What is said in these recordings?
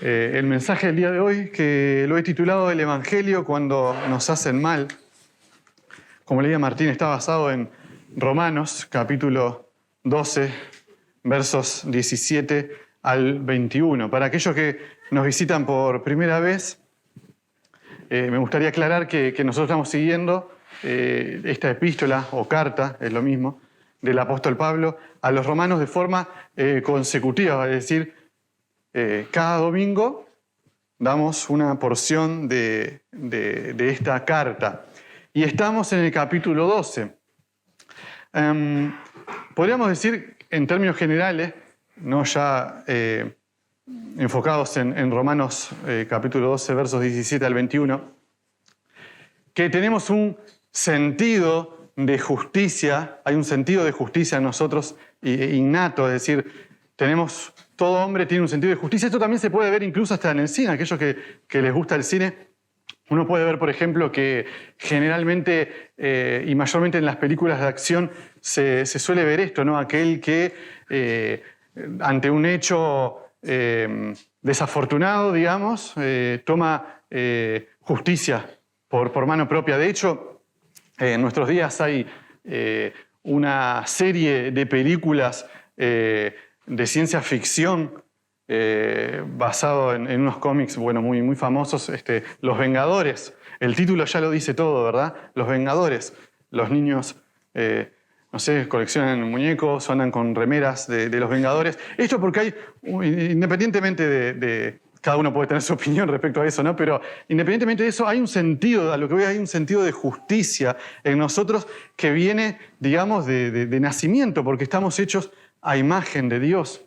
el mensaje del día de hoy, que lo he titulado El Evangelio cuando nos hacen mal. Como leía Martín, está basado en Romanos, capítulo 12, versos 17 al 21. Para aquellos que nos visitan por primera vez, me gustaría aclarar que nosotros estamos siguiendo esta epístola o carta, es lo mismo, del apóstol Pablo a los romanos de forma consecutiva, es decir, cada domingo damos una porción de esta carta. Y estamos en el capítulo 12. Podríamos decir, en términos generales, no ya enfocados en Romanos capítulo 12, versos 17 al 21, que tenemos un sentido de justicia, hay un sentido de justicia en nosotros innato, es decir, todo hombre tiene un sentido de justicia. Esto también se puede ver incluso hasta en el cine. Aquellos que les gusta el cine, uno puede ver, por ejemplo, que generalmente y mayormente en las películas de acción se suele ver esto, ¿no? Aquel que ante un hecho desafortunado, digamos, toma justicia por mano propia. De hecho, en nuestros días hay una serie de películas de ciencia ficción basado en unos cómics muy, muy famosos, Los Vengadores. El título ya lo dice todo, ¿verdad? Los Vengadores. Los niños, no sé, coleccionan muñecos, andan con remeras de los Vengadores. Esto porque hay, independientemente de cada uno puede tener su opinión respecto a eso, ¿no? Pero independientemente de eso, hay un sentido, a lo que voy, hay un sentido de justicia en nosotros que viene, digamos, de nacimiento, porque estamos hechos a imagen de Dios.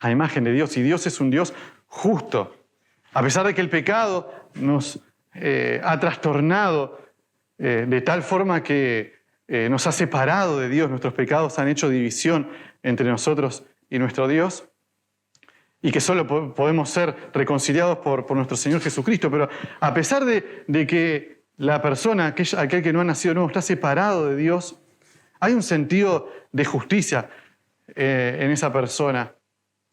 A imagen de Dios. Y Dios es un Dios justo. A pesar de que el pecado nos ha trastornado de tal forma que nos ha separado de Dios, nuestros pecados han hecho división entre nosotros y nuestro Dios, y que solo podemos ser reconciliados por nuestro Señor Jesucristo. Pero a pesar de que la persona, aquel que no ha nacido nuevo, está separado de Dios, hay un sentido de justicia en esa persona,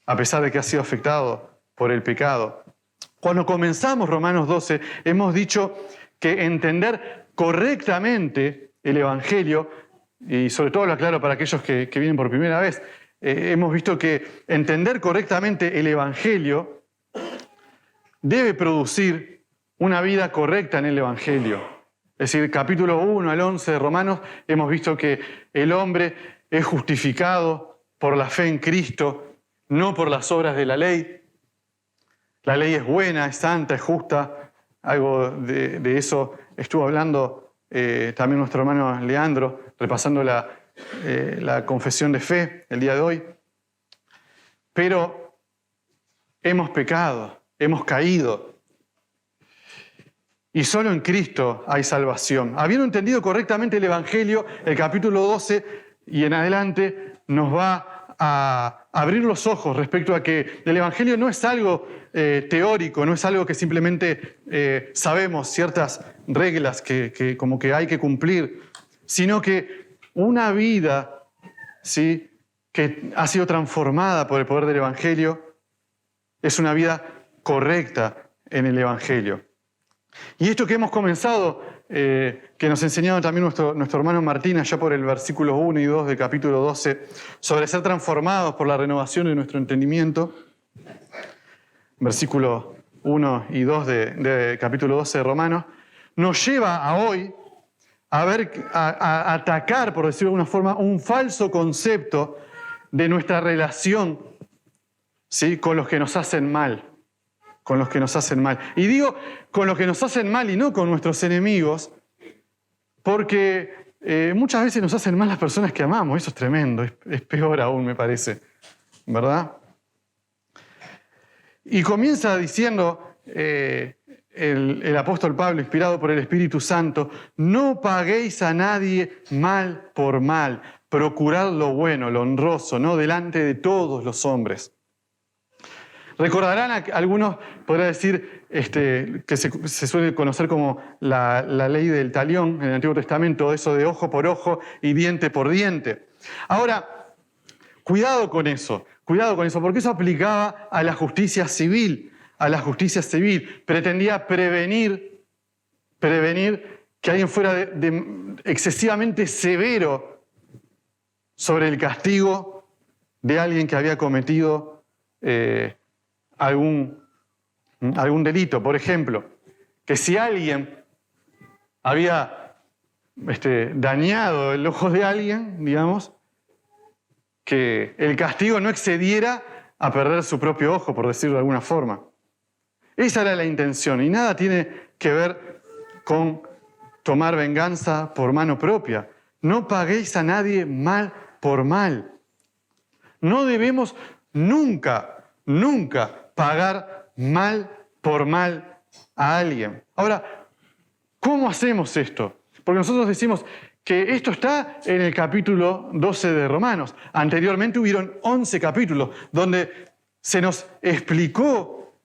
a pesar de que ha sido afectado por el pecado. Cuando comenzamos Romanos 12, hemos dicho que entender correctamente el Evangelio, y sobre todo lo aclaro para aquellos que vienen por primera vez, hemos visto que entender correctamente el Evangelio debe producir una vida correcta en el Evangelio. Es decir, capítulo 1 al 11 de Romanos, hemos visto que el hombre es justificado por la fe en Cristo, no por las obras de la ley. La ley es buena, es santa, es justa. Algo de eso estuvo hablando también nuestro hermano Leandro, repasando la confesión de fe el día de hoy. Pero hemos pecado, hemos caído. Y solo en Cristo hay salvación. Habiendo entendido correctamente el Evangelio, el capítulo 12 y en adelante nos va a abrir los ojos respecto a que el Evangelio no es algo teórico, no es algo que simplemente sabemos ciertas reglas que como que hay que cumplir, sino que una vida, ¿sí?, que ha sido transformada por el poder del Evangelio es una vida correcta en el Evangelio. Y esto que hemos comenzado, que nos enseñaba también nuestro hermano Martín allá por el versículo 1 y 2 del capítulo 12, sobre ser transformados por la renovación de nuestro entendimiento, versículos 1 y 2 del capítulo 12 de Romanos, nos lleva a hoy a atacar, por decirlo de alguna forma, un falso concepto de nuestra relación, ¿sí?, con los que nos hacen mal. Con los que nos hacen mal. Y digo con los que nos hacen mal y no con nuestros enemigos, porque muchas veces nos hacen mal las personas que amamos. Eso es tremendo, es peor aún, me parece, ¿verdad? Y comienza diciendo el apóstol Pablo, inspirado por el Espíritu Santo: no paguéis a nadie mal por mal, procurad lo bueno, lo honroso, no delante de todos los hombres. Recordarán, algunos podrán decir que se suele conocer como la ley del talión en el Antiguo Testamento, eso de ojo por ojo y diente por diente. Ahora, cuidado con eso, porque eso aplicaba a la justicia civil, a la justicia civil, pretendía prevenir que alguien fuera excesivamente severo sobre el castigo de alguien que había cometido algún delito. Por ejemplo, que si alguien había dañado el ojo de alguien, digamos, que el castigo no excediera a perder su propio ojo, por decirlo de alguna forma. Esa era la intención y nada tiene que ver con tomar venganza por mano propia. No paguéis a nadie mal por mal. No debemos nunca pagar mal por mal a alguien. Ahora, ¿cómo hacemos esto? Porque nosotros decimos que esto está en el capítulo 12 de Romanos. Anteriormente hubieron 11 capítulos donde se nos explicó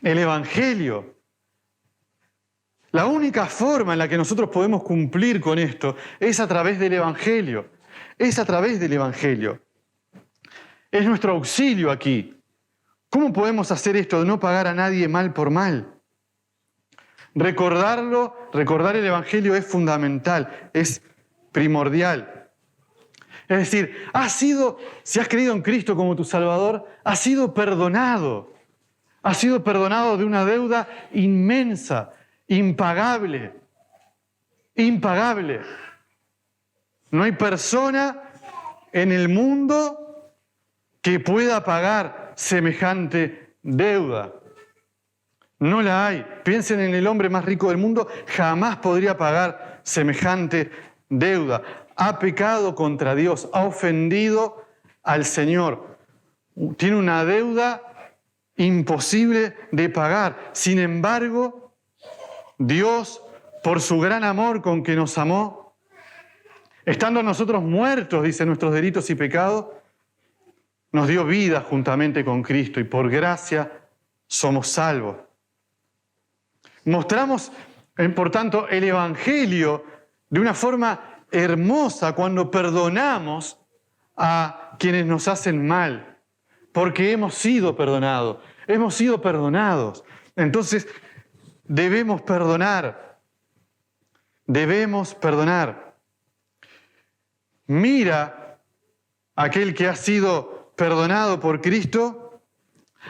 el Evangelio. La única forma en la que nosotros podemos cumplir con esto es a través del Evangelio. Es a través del Evangelio. Es nuestro auxilio aquí. ¿Cómo podemos hacer esto de no pagar a nadie mal por mal? Recordar el Evangelio es fundamental, es primordial. Es decir, si has creído en Cristo como tu Salvador, has sido perdonado. Has sido perdonado de una deuda inmensa, impagable. Impagable. No hay persona en el mundo que pueda pagar semejante deuda. No la hay. Piensen en el hombre más rico del mundo, jamás podría pagar semejante deuda. Ha pecado contra Dios, ha ofendido al Señor. Tiene una deuda imposible de pagar. Sin embargo, Dios, por su gran amor con que nos amó, estando nosotros muertos, dice, nuestros delitos y pecados, nos dio vida juntamente con Cristo y por gracia somos salvos. Mostramos, por tanto, el Evangelio de una forma hermosa cuando perdonamos a quienes nos hacen mal, porque hemos sido perdonados. Hemos sido perdonados. Entonces, debemos perdonar. Debemos perdonar. Mira a aquel que ha sido perdonado por Cristo,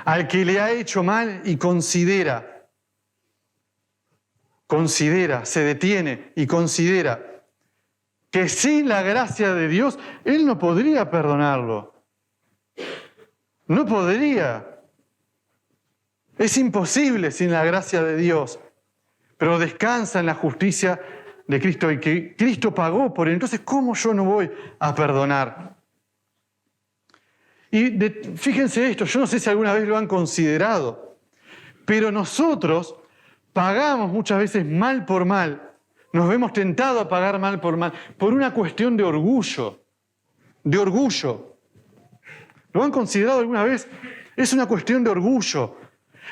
al que le ha hecho mal y considera, se detiene y considera que sin la gracia de Dios, Él no podría perdonarlo. No podría. Es imposible sin la gracia de Dios. Pero descansa en la justicia de Cristo y que Cristo pagó por él. Entonces, ¿cómo yo no voy a perdonar? Y fíjense esto, yo no sé si alguna vez lo han considerado, pero nosotros pagamos muchas veces mal por mal, nos vemos tentados a pagar mal por una cuestión de orgullo, ¿Lo han considerado alguna vez? Es una cuestión de orgullo.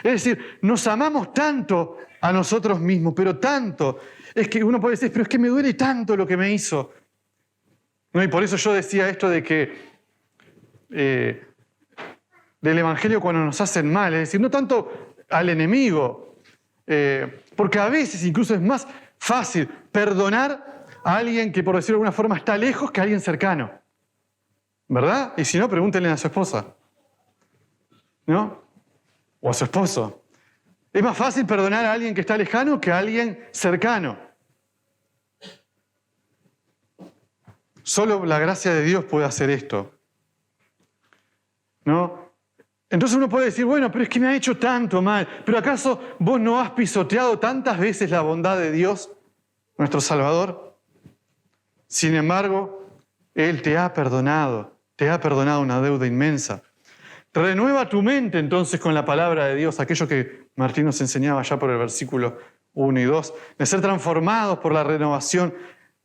Es decir, nos amamos tanto a nosotros mismos, pero tanto, es que uno puede decir, pero es que me duele tanto lo que me hizo. ¿No? Y por eso yo decía esto de que del Evangelio cuando nos hacen mal, es decir, no tanto al enemigo, porque a veces incluso es más fácil perdonar a alguien que, por decirlo de alguna forma, está lejos que a alguien cercano. ¿Verdad? Y si no, pregúntenle a su esposa. ¿No? O a su esposo. Es más fácil perdonar a alguien que está lejano que a alguien cercano. Solo la gracia de Dios puede hacer esto. ¿No? Entonces uno puede decir, bueno, pero es que me ha hecho tanto mal. ¿Pero acaso vos no has pisoteado tantas veces la bondad de Dios, nuestro Salvador? Sin embargo, Él te ha perdonado una deuda inmensa. Renueva tu mente entonces con la palabra de Dios, aquello que Martín nos enseñaba ya por el versículo 1 y 2, de ser transformados por la renovación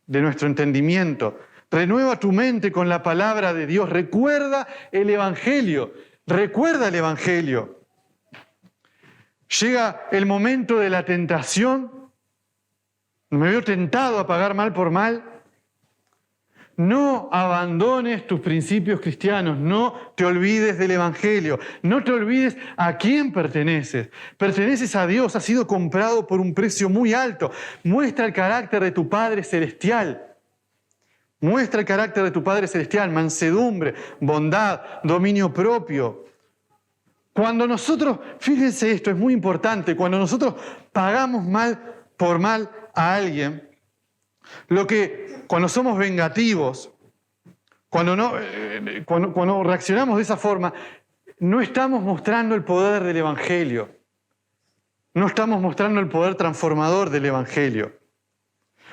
de nuestro entendimiento. Renueva tu mente con la palabra de Dios. Recuerda el Evangelio. Recuerda el Evangelio. Llega el momento de la tentación. Me veo tentado a pagar mal por mal. no abandones tus principios cristianos, no te olvides del Evangelio, no te olvides a quién perteneces. Perteneces a Dios, has sido comprado por un precio muy alto. Muestra el carácter de tu Padre Celestial. Muestra el carácter de tu Padre Celestial, mansedumbre, bondad, dominio propio. Cuando nosotros, fíjense esto, es muy importante, cuando nosotros pagamos mal por mal a alguien, cuando somos vengativos, cuando reaccionamos de esa forma, no estamos mostrando el poder del Evangelio. No estamos mostrando el poder transformador del Evangelio.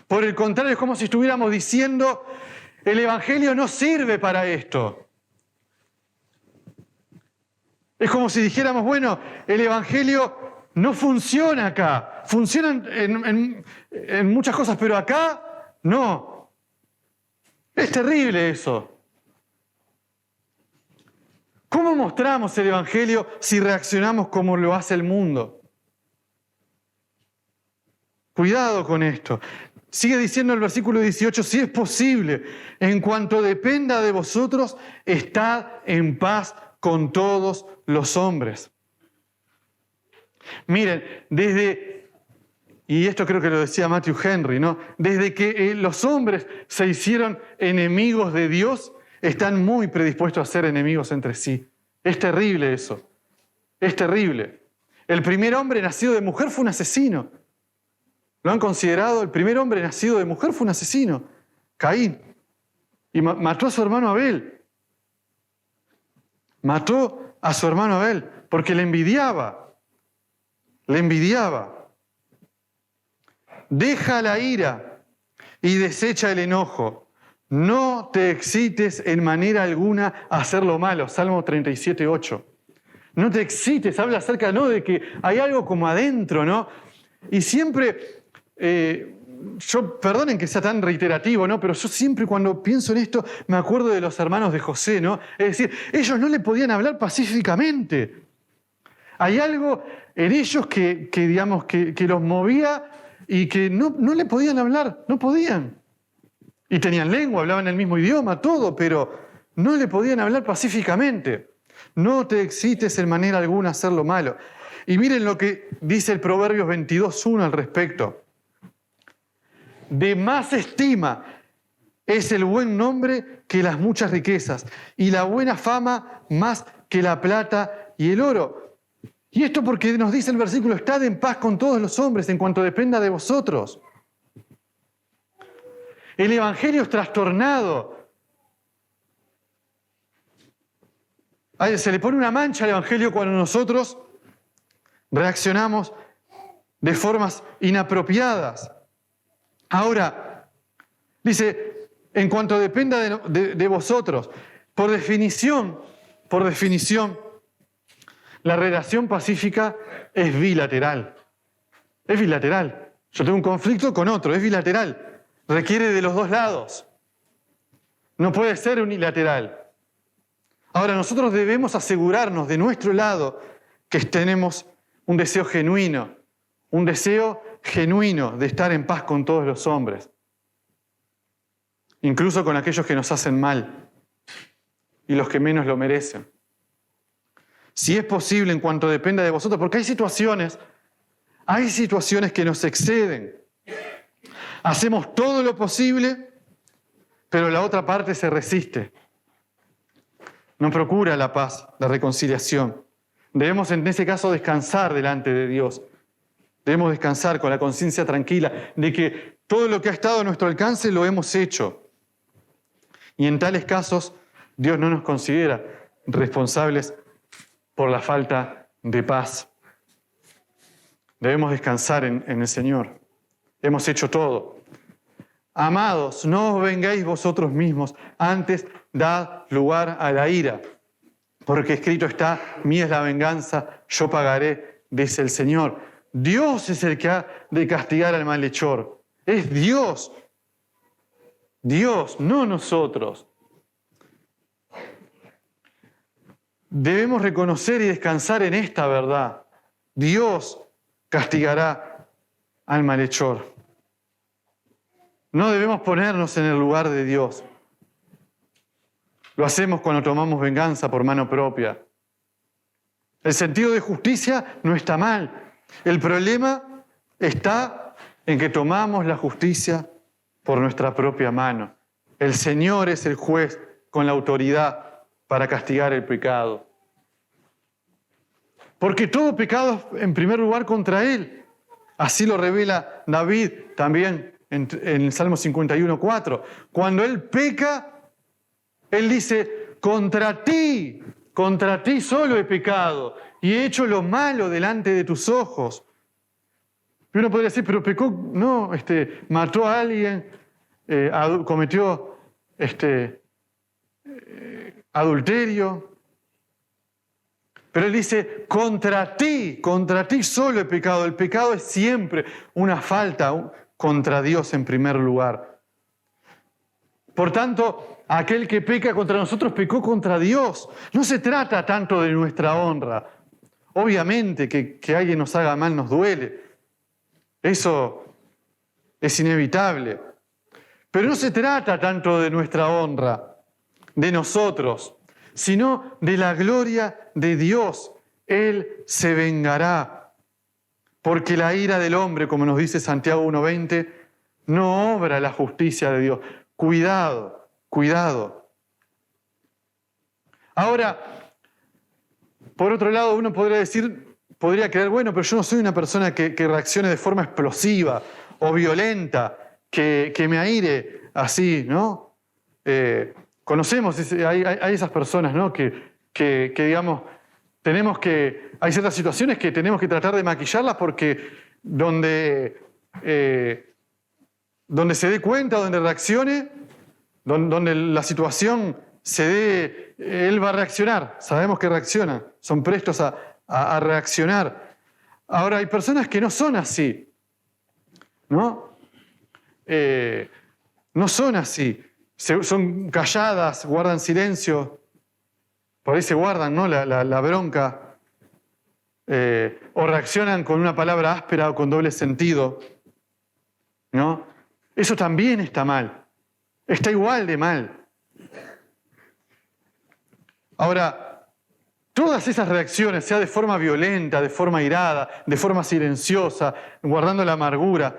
Por el contrario, es como si estuviéramos diciendo, el Evangelio no sirve para esto. Es como si dijéramos, bueno, el Evangelio no funciona acá. Funciona en muchas cosas, pero acá no. Es terrible eso. ¿Cómo mostramos el Evangelio si reaccionamos como lo hace el mundo? Cuidado con esto. Sigue diciendo el versículo 18, si es posible, en cuanto dependa de vosotros, estad en paz con todos los hombres. Miren, y esto creo que lo decía Matthew Henry, ¿no? Desde que los hombres se hicieron enemigos de Dios, están muy predispuestos a ser enemigos entre sí. Es terrible eso. Es terrible. El primer hombre nacido de mujer fue un asesino. ¿Lo han considerado? El primer hombre nacido de mujer fue un asesino, Caín. Y mató a su hermano Abel. Mató a su hermano Abel porque le envidiaba. Le envidiaba. Deja la ira y desecha el enojo. No te excites en manera alguna a hacer lo malo. Salmo 37:8. No te excites, habla acerca, ¿no?, de que hay algo como adentro, ¿no? Y siempre, perdonen que sea tan reiterativo, ¿no?, pero yo siempre cuando pienso en esto me acuerdo de los hermanos de José, ¿no? Es decir, ellos no le podían hablar pacíficamente. Hay algo en ellos que los movía y que no le podían hablar, no podían. Y tenían lengua, hablaban el mismo idioma, todo, pero no le podían hablar pacíficamente. No te excites en manera alguna a hacer lo malo. Y miren lo que dice el Proverbios 22:1 al respecto. De más estima es el buen nombre que las muchas riquezas, y la buena fama más que la plata y el oro. Y esto porque nos dice el versículo, estad en paz con todos los hombres en cuanto dependa de vosotros. El Evangelio es trastornado. Se le pone una mancha al Evangelio cuando nosotros reaccionamos de formas inapropiadas. Ahora, dice, en cuanto dependa de vosotros, por definición, la relación pacífica es bilateral. Es bilateral. Yo tengo un conflicto con otro, es bilateral. Requiere de los dos lados. No puede ser unilateral. Ahora, nosotros debemos asegurarnos de nuestro lado que tenemos un deseo genuino de estar en paz con todos los hombres, incluso con aquellos que nos hacen mal y los que menos lo merecen. Si es posible, en cuanto dependa de vosotros, porque hay situaciones que nos exceden. Hacemos todo lo posible, pero la otra parte se resiste. No procura la paz, la reconciliación. Debemos en ese caso descansar delante de Dios. Debemos descansar con la conciencia tranquila de que todo lo que ha estado a nuestro alcance lo hemos hecho. Y en tales casos, Dios no nos considera responsables por la falta de paz. Debemos descansar en el Señor. Hemos hecho todo. Amados, no os vengáis vosotros mismos, antes dad lugar a la ira. Porque escrito está, mía es la venganza, yo pagaré, dice el Señor. Dios es el que ha de castigar al malhechor. Es Dios. Dios, no nosotros. Debemos reconocer y descansar en esta verdad. Dios castigará al malhechor. No debemos ponernos en el lugar de Dios. Lo hacemos cuando tomamos venganza por mano propia. El sentido de justicia no está mal. El problema está en que tomamos la justicia por nuestra propia mano. El Señor es el juez con la autoridad para castigar el pecado. Porque todo pecado es en primer lugar contra Él. Así lo revela David también en el Salmo 51:4. Cuando Él peca, Él dice, contra ti solo he pecado y he hecho lo malo delante de tus ojos. Y uno podría decir, pero pecó, no, mató a alguien, cometió adulterio. Pero Él dice, contra ti solo he pecado. El pecado es siempre una falta contra Dios en primer lugar. Por tanto, aquel que peca contra nosotros pecó contra Dios. No se trata tanto de nuestra honra. Obviamente que alguien nos haga mal nos duele. Eso es inevitable. Pero no se trata tanto de nuestra honra, de nosotros, sino de la gloria de Dios. Él se vengará. Porque la ira del hombre, como nos dice Santiago 1:20, no obra la justicia de Dios. Cuidado, cuidado. Ahora, por otro lado, uno podría creer, bueno, pero yo no soy una persona que reaccione de forma explosiva o violenta, que me aire así, ¿no? Conocemos, hay esas personas, ¿no? Que digamos, hay ciertas situaciones que tenemos que tratar de maquillarlas porque donde se dé cuenta, donde reaccione, donde la situación se dé, él va a reaccionar. Sabemos que reacciona, son prestos a reaccionar. Ahora, hay personas que no son así, ¿no? No son así. Son calladas, guardan silencio. Por ahí se guardan, ¿no? la bronca. O reaccionan con una palabra áspera o con doble sentido, ¿no? Eso también está mal. Está igual de mal. Ahora, todas esas reacciones, sea de forma violenta, de forma irada, de forma silenciosa, guardando la amargura,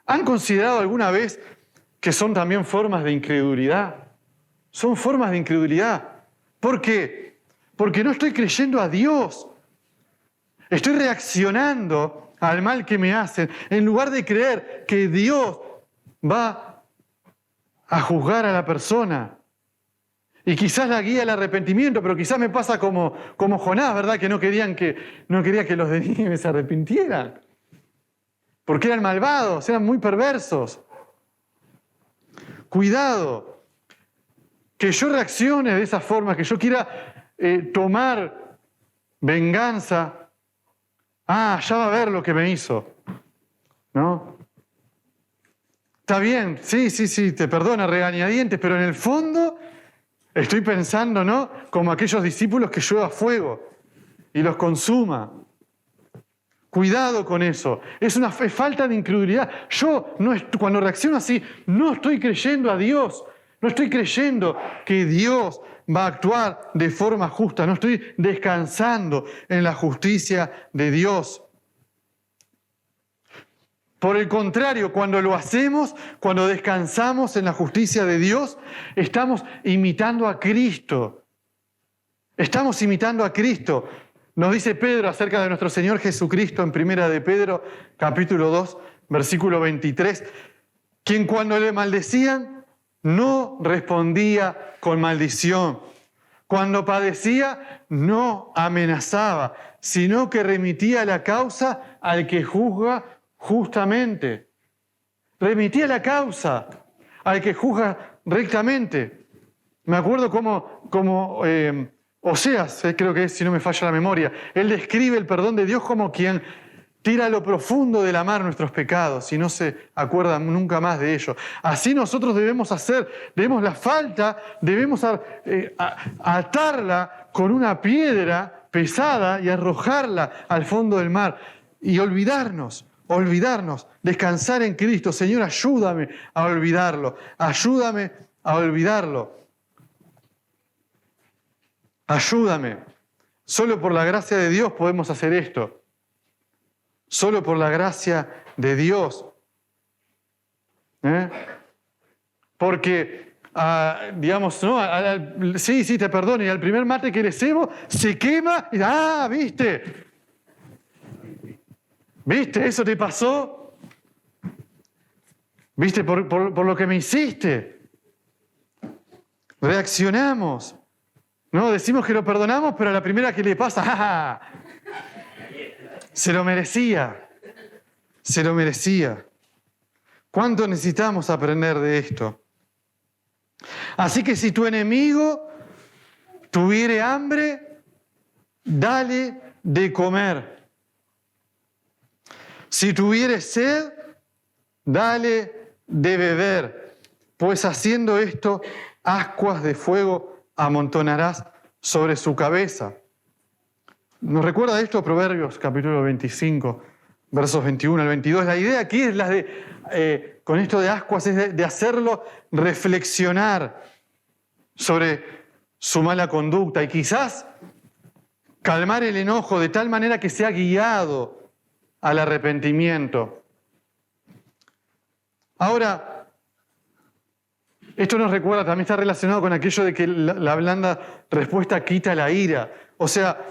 ¿han considerado alguna vez que son también formas de incredulidad? Son formas de incredulidad. ¿Por qué? Porque no estoy creyendo a Dios. Estoy reaccionando al mal que me hacen, en lugar de creer que Dios va a juzgar a la persona. Y quizás la guía al arrepentimiento, pero quizás me pasa como Jonás, ¿verdad? Que no quería que los de Nínive se arrepintieran. Porque eran malvados, eran muy perversos. Cuidado, que yo reaccione de esa forma, que yo quiera tomar venganza. Ya va a ver lo que me hizo, ¿no? Está bien, sí, te perdona, regañadientes, pero en el fondo estoy pensando, ¿no? Como aquellos discípulos que llueva fuego y los consuma. Cuidado con eso. Es falta de incredulidad. Cuando reacciono así, no estoy creyendo a Dios. No estoy creyendo que Dios va a actuar de forma justa. No estoy descansando en la justicia de Dios. Por el contrario, cuando lo hacemos, cuando descansamos en la justicia de Dios, estamos imitando a Cristo. Estamos imitando a Cristo. Nos dice Pedro acerca de nuestro Señor Jesucristo en 1 de Pedro, capítulo 2, versículo 23, quien cuando le maldecían no respondía con maldición. Cuando padecía no amenazaba, sino que remitía la causa al que juzga justamente. Remitía la causa al que juzga rectamente. Me acuerdo como Oseas, creo que es, si no me falla la memoria, él describe el perdón de Dios como quien tira a lo profundo de la mar nuestros pecados y no se acuerda nunca más de ello. Así nosotros debemos hacer, debemos atarla con una piedra pesada y arrojarla al fondo del mar y olvidarnos, descansar en Cristo. Señor, ayúdame a olvidarlo, ayúdame. Solo por la gracia de Dios podemos hacer esto. Solo por la gracia de Dios. Porque, digamos, ¿no? Sí, te perdono, y al primer mate que le cebo, se quema, y ¿viste? ¿Viste? ¿Eso te pasó? ¿Viste por lo que me hiciste? Reaccionamos. ¿No? Decimos que lo perdonamos, pero a la primera que le pasa, ¡ja! Se lo merecía. Se lo merecía. ¿Cuánto necesitamos aprender de esto? Así que si tu enemigo tuviere hambre, dale de comer. Si tuviere sed, dale de beber, pues haciendo esto, ascuas de fuego amontonarás sobre su cabeza. ¿Nos recuerda esto Proverbios capítulo 25, versos 21 al 22? La idea aquí es la de, con esto de ascuas, es de hacerlo reflexionar sobre su mala conducta y quizás calmar el enojo de tal manera que sea guiado al arrepentimiento. Ahora, esto nos recuerda, también está relacionado con aquello de que la blanda respuesta quita la ira. O sea,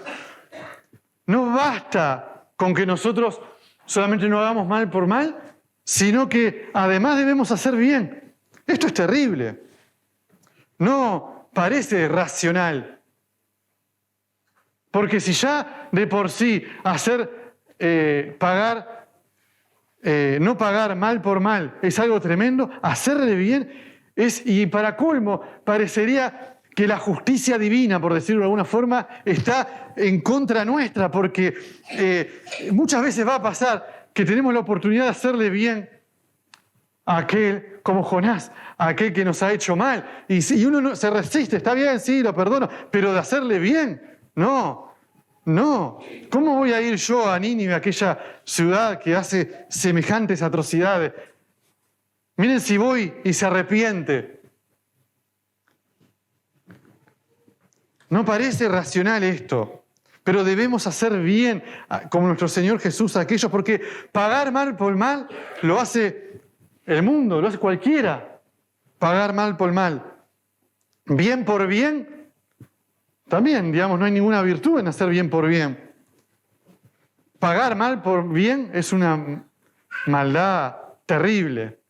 no basta con que nosotros solamente no hagamos mal por mal, sino que además debemos hacer bien. Esto es terrible. No parece racional. Porque si ya de por sí no pagar mal por mal es algo tremendo, hacerle bien y para colmo, parecería que la justicia divina, por decirlo de alguna forma, está en contra nuestra, porque muchas veces va a pasar que tenemos la oportunidad de hacerle bien a aquel, como Jonás, a aquel que nos ha hecho mal. Y uno se resiste, está bien, sí, lo perdono, pero de hacerle bien, no. ¿Cómo voy a ir yo a Nínive, aquella ciudad que hace semejantes atrocidades? Miren si voy y se arrepiente. No parece racional esto, pero debemos hacer bien, como nuestro Señor Jesús, a aquellos, porque pagar mal por mal lo hace el mundo, lo hace cualquiera. Pagar mal por mal. Bien por bien, también, digamos, no hay ninguna virtud en hacer bien por bien. Pagar mal por bien es una maldad terrible.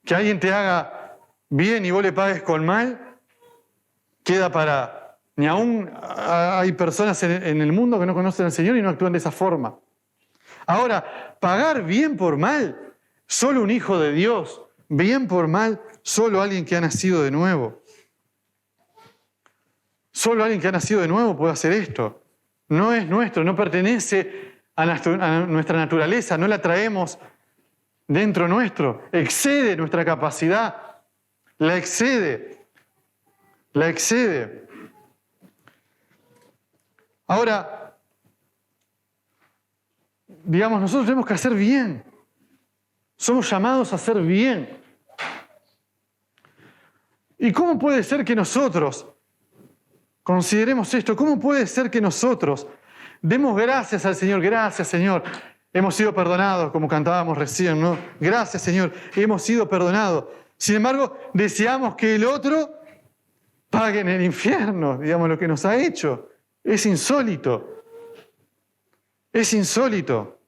Que alguien te haga bien y vos le pagues con mal, queda para... Ni aún hay personas en el mundo que no conocen al Señor y no actúan de esa forma. Ahora, pagar bien por mal, solo un hijo de Dios. Bien por mal, solo alguien que ha nacido de nuevo. Solo alguien que ha nacido de nuevo puede hacer esto. No es nuestro, no pertenece a nuestra naturaleza, no la traemos dentro nuestro, excede nuestra capacidad, la excede. Ahora, digamos, nosotros tenemos que hacer bien. Somos llamados a hacer bien. ¿Y cómo puede ser que nosotros, consideremos esto, cómo puede ser que nosotros demos gracias al Señor? Gracias, Señor. Hemos sido perdonados, como cantábamos recién, ¿no? Gracias, Señor, hemos sido perdonados. Sin embargo, deseamos que el otro pague en el infierno, digamos, lo que nos ha hecho. Es insólito. Es insólito.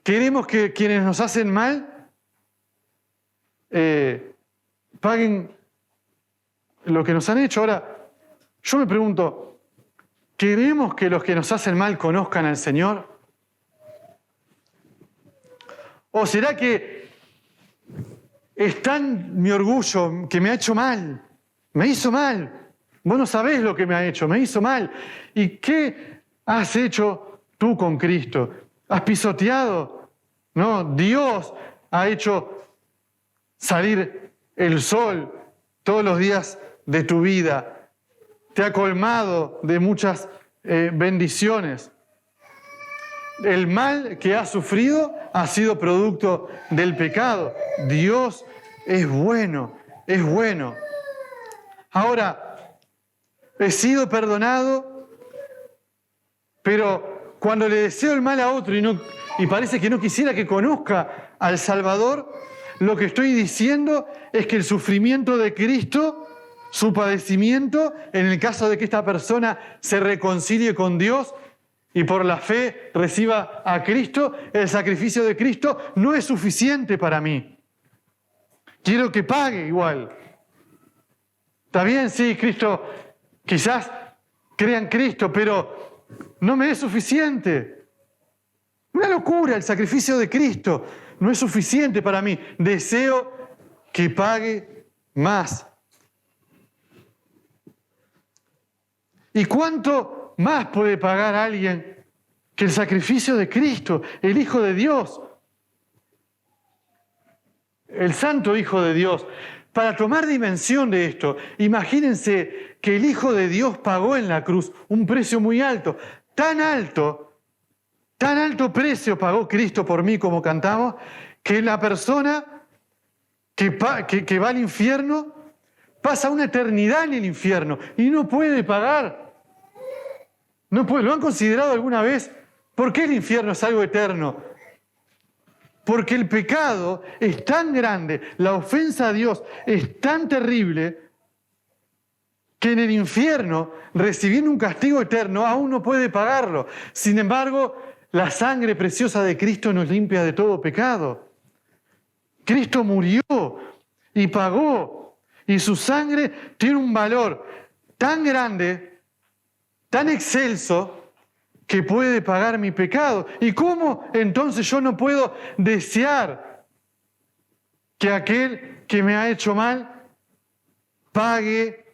Queremos que quienes nos hacen mal paguen lo que nos han hecho. Ahora, yo me pregunto, ¿queremos que los que nos hacen mal conozcan al Señor? ¿O será que es tan mi orgullo que me ha hecho mal? Me hizo mal. Vos no sabés lo que me ha hecho, me hizo mal. ¿Y qué has hecho tú con Cristo? ¿Has pisoteado? No, Dios ha hecho salir el sol todos los días de tu vida. Te ha colmado de muchas bendiciones. El mal que has sufrido ha sido producto del pecado. Dios es bueno, es bueno. Ahora, he sido perdonado, pero cuando le deseo el mal a otro y parece que no quisiera que conozca al Salvador, lo que estoy diciendo es que el sufrimiento de Cristo, su padecimiento, en el caso de que esta persona se reconcilie con Dios y por la fe reciba a Cristo, el sacrificio de Cristo no es suficiente para mí. Quiero que pague igual. Está bien, sí, Cristo, quizás crea en Cristo, pero no me es suficiente. Una locura, el sacrificio de Cristo no es suficiente para mí. Deseo que pague más. ¿Y cuánto más puede pagar alguien que el sacrificio de Cristo, el Hijo de Dios, el Santo Hijo de Dios? Para tomar dimensión de esto, imagínense que el Hijo de Dios pagó en la cruz un precio muy alto, tan alto precio pagó Cristo por mí, como cantamos, que la persona que va al infierno pasa una eternidad en el infierno y no puede pagar. No puede. ¿Lo han considerado alguna vez? ¿Por qué el infierno es algo eterno? Porque el pecado es tan grande, la ofensa a Dios es tan terrible, que en el infierno, recibiendo un castigo eterno, aún no puede pagarlo. Sin embargo, la sangre preciosa de Cristo nos limpia de todo pecado. Cristo murió y pagó, y su sangre tiene un valor tan grande, tan excelso, que puede pagar mi pecado. ¿Y cómo entonces yo no puedo desear que aquel que me ha hecho mal pague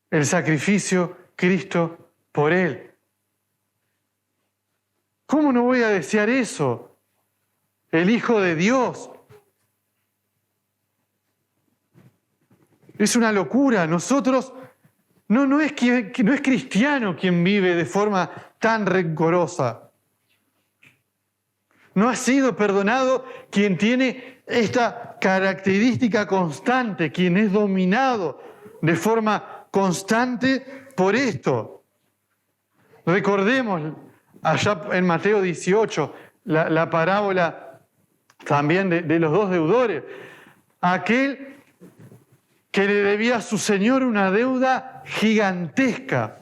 el sacrificio Cristo por él? ¿Cómo no voy a desear eso? El Hijo de Dios. Es una locura. Nosotros no es cristiano quien vive de forma tan rencorosa. No ha sido perdonado quien tiene esta característica constante, quien es dominado de forma constante por esto. Recordemos allá en Mateo 18, la parábola también de los dos deudores. Aquel que le debía a su señor una deuda gigantesca.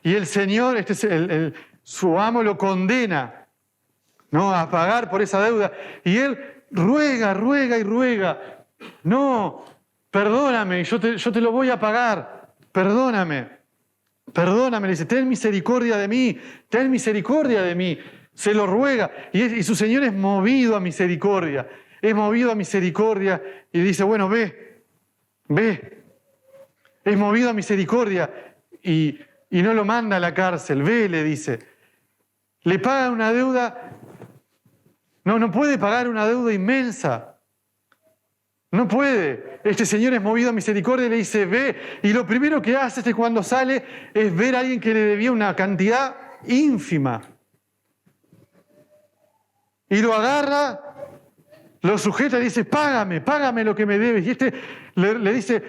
Y el señor, su amo lo condena, ¿no?, a pagar por esa deuda. Y él ruega. No, perdóname, yo te lo voy a pagar. Perdóname, le dice, ten misericordia de mí. Se lo ruega. Y su señor es movido a misericordia. Y dice, bueno, ve. Es movido a misericordia y no lo manda a la cárcel. Ve, le dice. Le paga una deuda. No puede pagar una deuda inmensa. No puede. Este señor es movido a misericordia y le dice, ve. Y lo primero que hace cuando sale es ver a alguien que le debía una cantidad ínfima. Y lo agarra, lo sujeta y dice, págame lo que me debes. Y este le dice,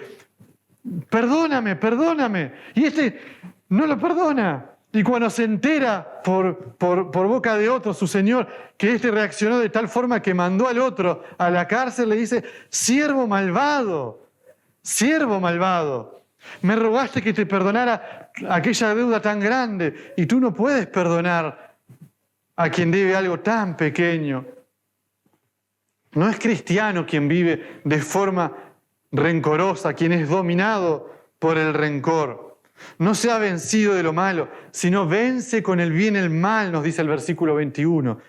perdóname. Y este no lo perdona. Y cuando se entera por boca de otro, su señor, que este reaccionó de tal forma que mandó al otro a la cárcel, le dice, siervo malvado, me rogaste que te perdonara aquella deuda tan grande y tú no puedes perdonar a quien debe algo tan pequeño. No es cristiano quien vive de forma rencorosa, quien es dominado por el rencor. No se ha vencido de lo malo, sino vence con el bien el mal, nos dice el versículo 21.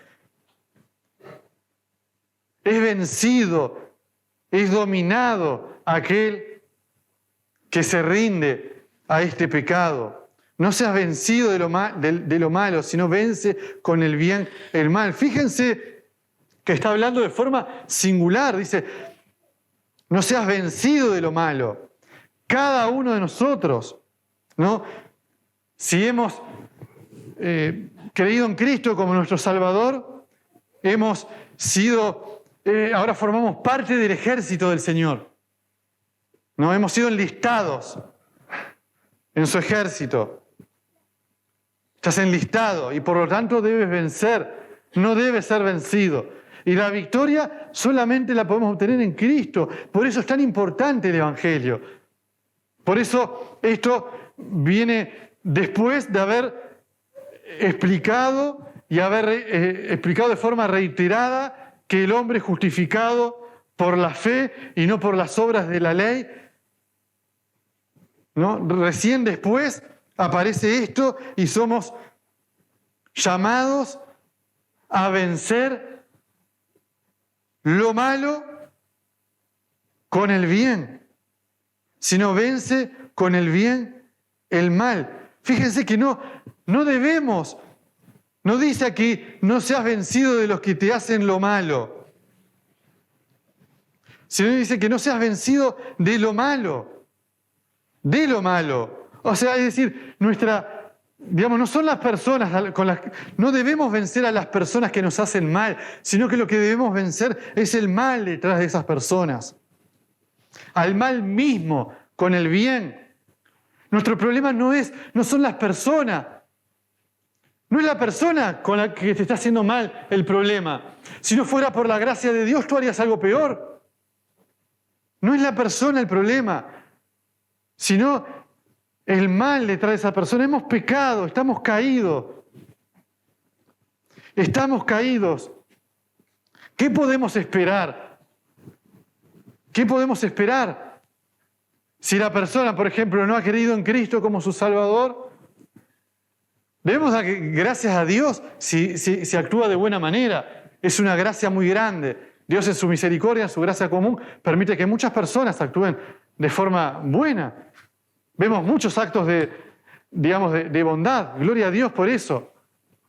Es vencido, es dominado aquel que se rinde a este pecado. No se ha vencido de lo malo, sino vence con el bien el mal. Fíjense que está hablando de forma singular. Dice, no seas vencido de lo malo. Cada uno de nosotros, ¿no? Si hemos creído en Cristo como nuestro Salvador, hemos sido, ahora formamos parte del ejército del Señor. ¿no? Hemos sido enlistados en su ejército. Estás enlistado y por lo tanto debes vencer, no debes ser vencido. Y la victoria solamente la podemos obtener en Cristo. Por eso es tan importante el Evangelio. Por eso esto viene después de haber explicado y haber explicado de forma reiterada que el hombre es justificado por la fe y no por las obras de la ley, ¿no? Recién después aparece esto y somos llamados a vencer lo malo con el bien. Si no vence con el bien el mal. Fíjense que no debemos, no dice aquí, no seas vencido de los que te hacen lo malo, sino dice que no seas vencido de lo malo, de lo malo. O sea, es decir, no son las personas con las que no debemos vencer a las personas que nos hacen mal, sino que lo que debemos vencer es el mal detrás de esas personas. Al mal mismo, con el bien. Nuestro problema no son las personas. No es la persona con la que te está haciendo mal el problema. Si no fuera por la gracia de Dios, tú harías algo peor. No es la persona el problema, sino el mal detrás de esa persona. Hemos pecado, estamos caídos. Estamos caídos. ¿Qué podemos esperar? ¿Qué podemos esperar? Si la persona, por ejemplo, no ha creído en Cristo como su Salvador, debemos dar gracias a Dios si actúa de buena manera. Es una gracia muy grande. Dios en su misericordia, en su gracia común, permite que muchas personas actúen de forma buena. Vemos muchos actos de bondad. Gloria a Dios por eso.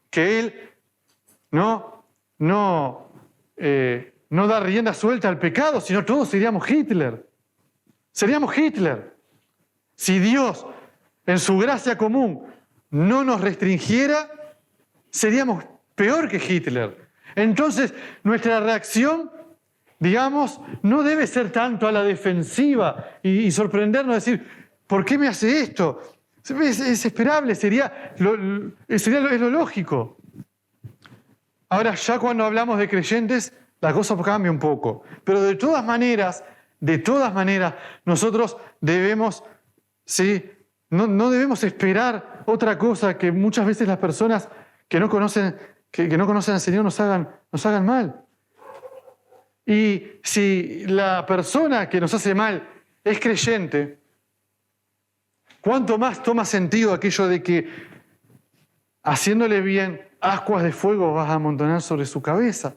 Que Él no da rienda suelta al pecado, sino todos seríamos Hitler. Seríamos Hitler. Si Dios, en su gracia común, no nos restringiera, seríamos peor que Hitler. Entonces, nuestra reacción, no debe ser tanto a la defensiva y sorprendernos, decir, ¿por qué me hace esto? Es esperable, es lo lógico. Ahora, ya cuando hablamos de creyentes, la cosa cambia un poco. Pero de todas maneras, nosotros debemos, no debemos esperar otra cosa que muchas veces las personas que no conocen al Señor nos hagan mal. Y si la persona que nos hace mal es creyente, ¿cuánto más toma sentido aquello de que haciéndole bien, ascuas de fuego vas a amontonar sobre su cabeza?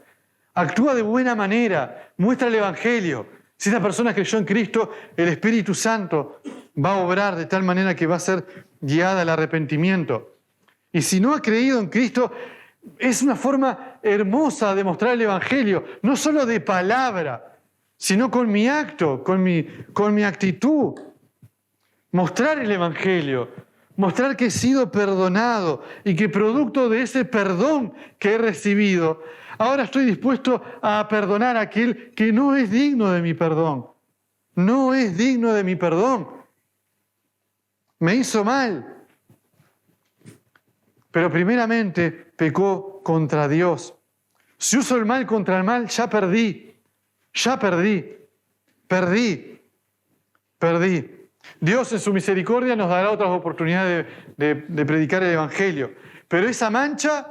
Actúa de buena manera, muestra el Evangelio. Si esa persona creyó en Cristo, el Espíritu Santo va a obrar de tal manera que va a ser guiada al arrepentimiento. Y si no ha creído en Cristo, es una forma hermosa de mostrar el Evangelio, no solo de palabra, sino con mi acto, con mi actitud. Mostrar el Evangelio, mostrar que he sido perdonado y que producto de ese perdón que he recibido, ahora estoy dispuesto a perdonar a aquel que no es digno de mi perdón. No es digno de mi perdón. Me hizo mal. Pero primeramente pecó contra Dios. Si uso el mal contra el mal, ya perdí. Perdí. Dios en su misericordia nos dará otras oportunidades de predicar el Evangelio. Pero esa mancha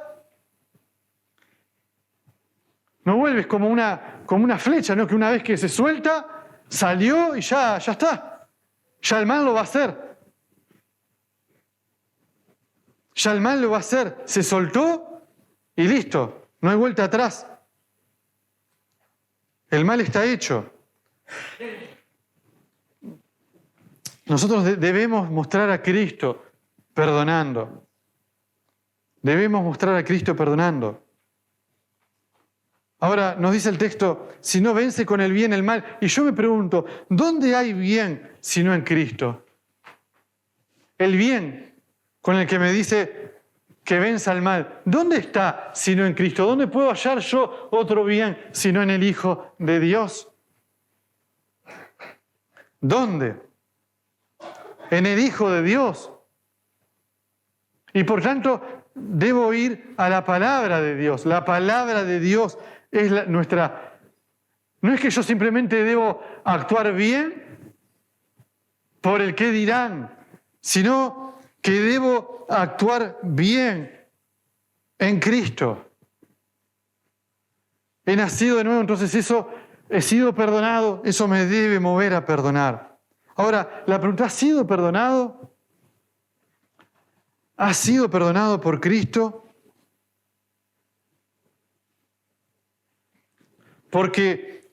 no vuelves como una flecha, ¿no? Que una vez que se suelta, salió y ya está. Ya el mal lo va a hacer. Se soltó y listo. No hay vuelta atrás. El mal está hecho. Nosotros debemos mostrar a Cristo perdonando. Ahora nos dice el texto, si no vence con el bien el mal. Y yo me pregunto, ¿dónde hay bien si no en Cristo? El bien con el que me dice que venza el mal, ¿dónde está si no en Cristo? ¿Dónde puedo hallar yo otro bien si no en el Hijo de Dios? ¿Dónde? En el Hijo de Dios. Y por tanto, debo ir a la palabra de Dios. La palabra de Dios es nuestra... No es que yo simplemente debo actuar bien por el qué dirán, sino que debo actuar bien en Cristo. He nacido de nuevo, entonces eso, he sido perdonado, eso me debe mover a perdonar. Ahora, la pregunta, ¿has sido perdonado? ¿Has sido perdonado por Cristo? Porque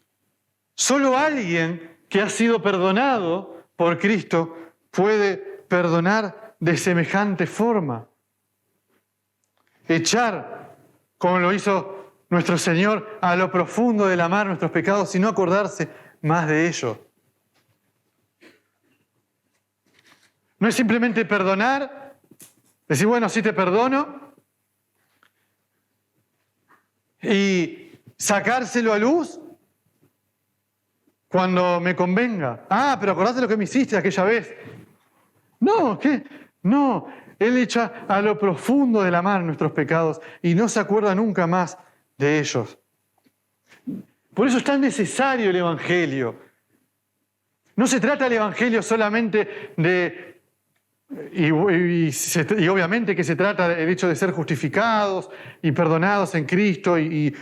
solo alguien que ha sido perdonado por Cristo puede perdonar de semejante forma. Echar, como lo hizo nuestro Señor, a lo profundo de la mar nuestros pecados y no acordarse más de ellos. No es simplemente perdonar, decir, bueno, sí te perdono, y sacárselo a luz cuando me convenga. Ah, pero acordate lo que me hiciste aquella vez. No, ¿qué? No, Él echa a lo profundo de la mar nuestros pecados y no se acuerda nunca más de ellos. Por eso es tan necesario el Evangelio. No se trata el Evangelio solamente de... Y obviamente que se trata del hecho de ser justificados y perdonados en Cristo y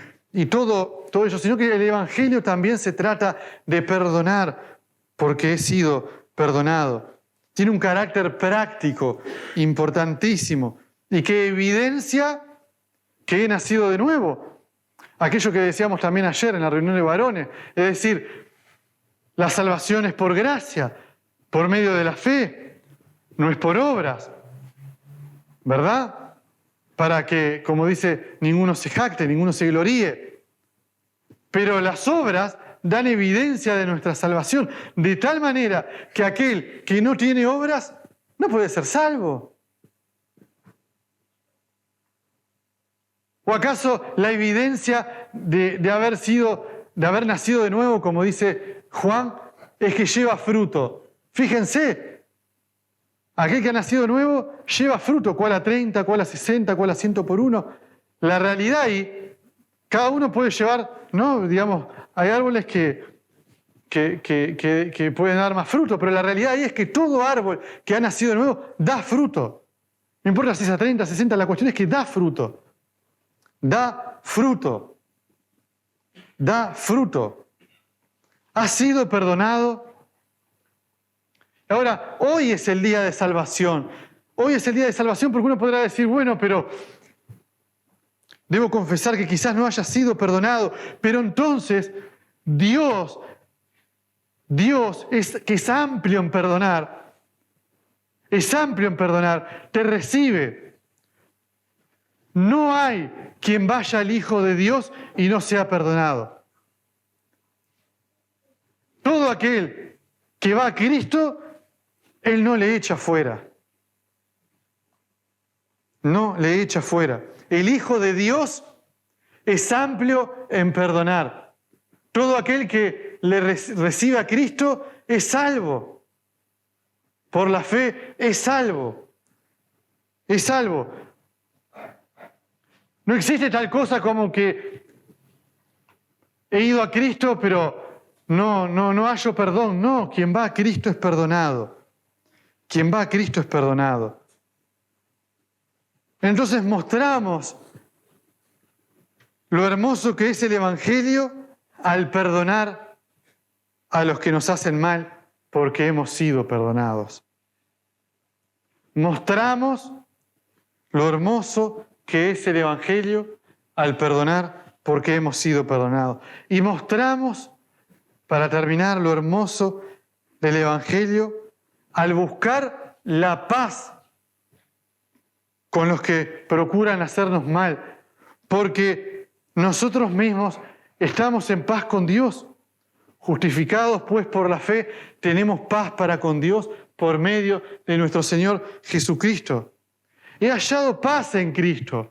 todo eso, sino que el Evangelio también se trata de perdonar porque he sido perdonado. Tiene un carácter práctico importantísimo y que evidencia que he nacido de nuevo. Aquello que decíamos también ayer en la reunión de varones, es decir, la salvación es por gracia, por medio de la fe. No es por obras, ¿verdad? Para que, como dice, ninguno se jacte, ninguno se gloríe. Pero las obras dan evidencia de nuestra salvación, de tal manera que aquel que no tiene obras no puede ser salvo. ¿O acaso la evidencia de haber nacido de nuevo, como dice Juan, es que lleva fruto? Fíjense. Aquel que ha nacido de nuevo lleva fruto, cuál a 30, cuál a 60, cuál a 100 por uno. La realidad ahí, cada uno puede llevar, ¿no? Digamos, hay árboles que pueden dar más fruto, pero la realidad ahí es que todo árbol que ha nacido de nuevo da fruto. No importa si es a 30, 60, la cuestión es que da fruto. Da fruto. Da fruto. Ha sido perdonado. Ahora, hoy es el día de salvación. Hoy es el día de salvación porque uno podrá decir, bueno, pero debo confesar que quizás no haya sido perdonado. Pero entonces, Dios que es amplio en perdonar, te recibe. No hay quien vaya al Hijo de Dios y no sea perdonado. Todo aquel que va a Cristo, Él no le echa fuera. No le echa fuera. El Hijo de Dios es amplio en perdonar. Todo aquel que le recibe a Cristo es salvo. Por la fe es salvo. Es salvo. No existe tal cosa como que he ido a Cristo, pero no hallo perdón. No, quien va a Cristo es perdonado. Quien va a Cristo es perdonado. Entonces mostramos lo hermoso que es el Evangelio al perdonar a los que nos hacen mal porque hemos sido perdonados. Mostramos lo hermoso que es el Evangelio al perdonar porque hemos sido perdonados. Y mostramos, para terminar, lo hermoso del Evangelio al buscar la paz con los que procuran hacernos mal, porque nosotros mismos estamos en paz con Dios. Justificados pues por la fe, tenemos paz para con Dios por medio de nuestro Señor Jesucristo. He hallado paz en Cristo.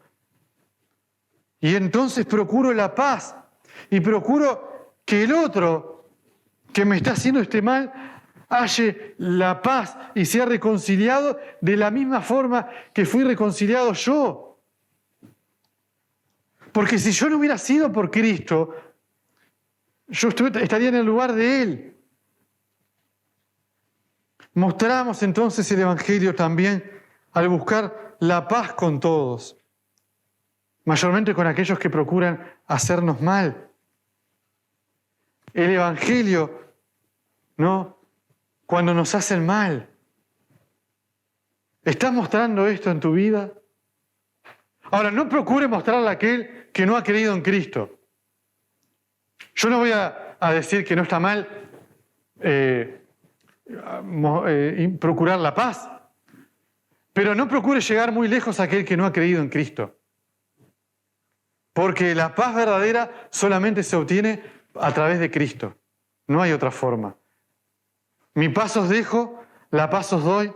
Y entonces procuro la paz y procuro que el otro que me está haciendo este mal halle la paz y sea reconciliado de la misma forma que fui reconciliado yo. Porque si yo no hubiera sido por Cristo, yo estaría en el lugar de Él. Mostramos entonces el Evangelio también al buscar la paz con todos, mayormente con aquellos que procuran hacernos mal. El Evangelio, ¿no? Cuando nos hacen mal. ¿Estás mostrando esto en tu vida? Ahora, no procure mostrarle a aquel que no ha creído en Cristo. Yo no voy a decir que no está mal procurar la paz, pero no procure llegar muy lejos a aquel que no ha creído en Cristo. Porque la paz verdadera solamente se obtiene a través de Cristo. No hay otra forma. Mi paz os dejo, la paz os doy,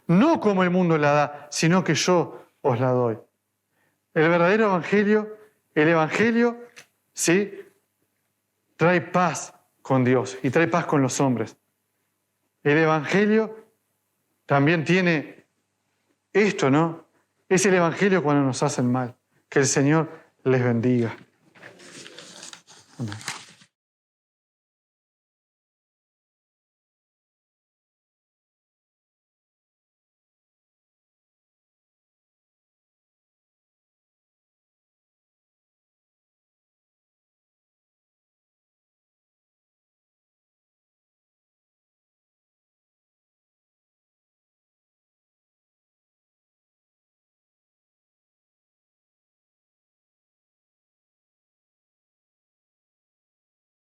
no como el mundo la da, sino que yo os la doy. El verdadero Evangelio, ¿sí?, trae paz con Dios y trae paz con los hombres. El Evangelio también tiene esto, ¿no? Es el Evangelio cuando nos hacen mal. Que el Señor les bendiga. Amén.